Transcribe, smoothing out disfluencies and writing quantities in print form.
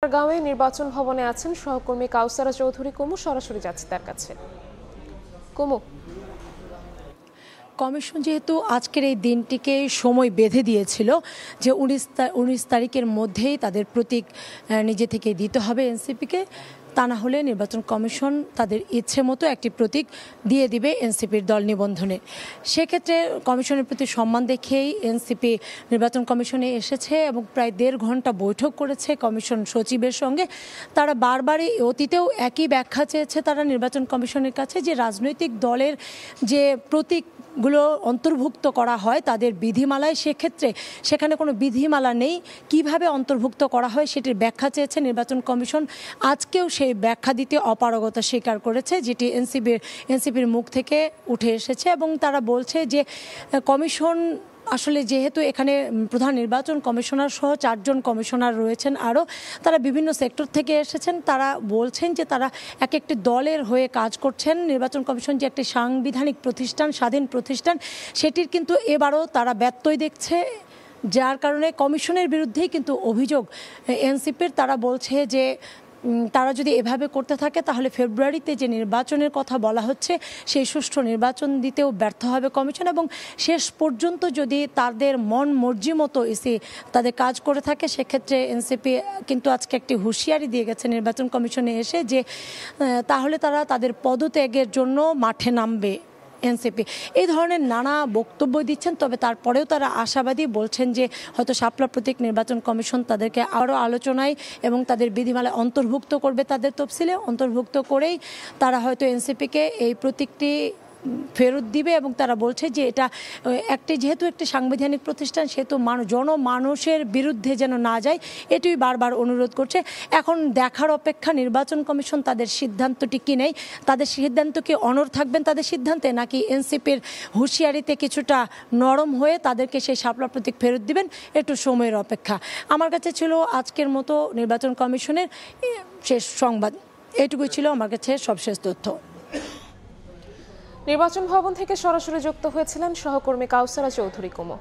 ঠাকুরগাঁওয়ে নির্বাচন ভবনে আছেন সহকর্মী কাউসারা চৌধুরী কুমু। সরাসরি যাচ্ছে তার কাছে। কুমু, কমিশন যেহেতু আজকের এই দিনটিকে সময় বেঁধে দিয়েছিল যে 19 তারিখের মধ্যেই তাদের প্রতীক নিজে থেকে দিতে হবে এনসিপিকে, তা না হলে নির্বাচন কমিশন তাদের ইচ্ছে মতো একটি প্রতীক দিয়ে দিবে এনসিপির দল নিবন্ধনে। সেক্ষেত্রে কমিশনের প্রতি সম্মান দেখেই এনসিপি নির্বাচন কমিশনে এসেছে এবং প্রায় 1.5 ঘন্টা বৈঠক করেছে কমিশন সচিবের সঙ্গে। তারা বারবারই অতীতেও একই ব্যাখ্যা চেয়েছে তারা নির্বাচন কমিশনের কাছে যে রাজনৈতিক দলের যে প্রতীকগুলো অন্তর্ভুক্ত করা হয় তাদের বিধিমালায়, সেক্ষেত্রে সেখানে কোনো বিধিমালা নেই, কিভাবে অন্তর্ভুক্ত করা হয় সেটির ব্যাখ্যা চেয়েছে নির্বাচন কমিশন। আজকেও সেই ব্যাখ্যা দিতে অপারগতা স্বীকার করেছে, যেটি এনসিপির মুখ থেকে উঠে এসেছে এবং তারা বলছে যে কমিশন আসলে যেহেতু এখানে প্রধান নির্বাচন কমিশনার সহ 4 জন কমিশনার রয়েছেন, আরও তারা বিভিন্ন সেক্টর থেকে এসেছেন, তারা বলছেন যে তারা এক একটি দলের হয়ে কাজ করছেন। নির্বাচন কমিশন যে একটি সাংবিধানিক প্রতিষ্ঠান, স্বাধীন প্রতিষ্ঠান, সেটির কিন্তু এবারও তারা ব্যত্যয় দেখছে, যার কারণে কমিশনের বিরুদ্ধেই কিন্তু অভিযোগ এনসিপির। তারা বলছে যে তারা যদি এভাবে করতে থাকে তাহলে ফেব্রুয়ারিতে যে নির্বাচনের কথা বলা হচ্ছে সেই সুষ্ঠু নির্বাচন দিতেও ব্যর্থ হবে কমিশন, এবং শেষ পর্যন্ত যদি তাদের মন মর্জি মতো এসে তাদের কাজ করে থাকে সেক্ষেত্রে এনসিপি কিন্তু আজকে একটি হুঁশিয়ারি দিয়ে গেছে নির্বাচন কমিশনে এসে যে তাহলে তারা তাদের পদত্যাগের জন্য মাঠে নামবে। এনসিপি এই ধরনের নানা বক্তব্য দিচ্ছেন, তবে তারপরেও তারা আশাবাদী, বলছেন যে হয়তো শাপলা প্রতীক নির্বাচন কমিশন তাদেরকে আরও আলোচনায় এবং তাদের বিধিমালায় অন্তর্ভুক্ত করবে, তাদের তফসিলে অন্তর্ভুক্ত করেই তারা হয়তো এনসিপিকে এই প্রতীকটি ফেরত দিবে। এবং তারা বলছে যে এটা যেহেতু একটি সাংবিধানিক প্রতিষ্ঠান সেহেতু জনমানুষের বিরুদ্ধে যেন না যায়, এটি বারবার অনুরোধ করছে। এখন দেখার অপেক্ষা নির্বাচন কমিশন তাদের সিদ্ধান্তটি কি নেই, তাদের সিদ্ধান্ত কি অনড় থাকবেন তাদের সিদ্ধান্তে, নাকি এনসিপির হুঁশিয়ারিতে কিছুটা নরম হয়ে তাদেরকে সেই শাপলা প্রতীক ফেরত দিবেন, একটু সময়ের অপেক্ষা। আমার কাছে ছিল আজকের মতো নির্বাচন কমিশনের শেষ সংবাদ, এটুকুই ছিল আমার কাছে সবশেষ তথ্য। নির্বাচন ভবন থেকে সরাসরি যুক্ত হয়েছিলেন সহকর্মী কাউসারা চৌধুরী কুমু।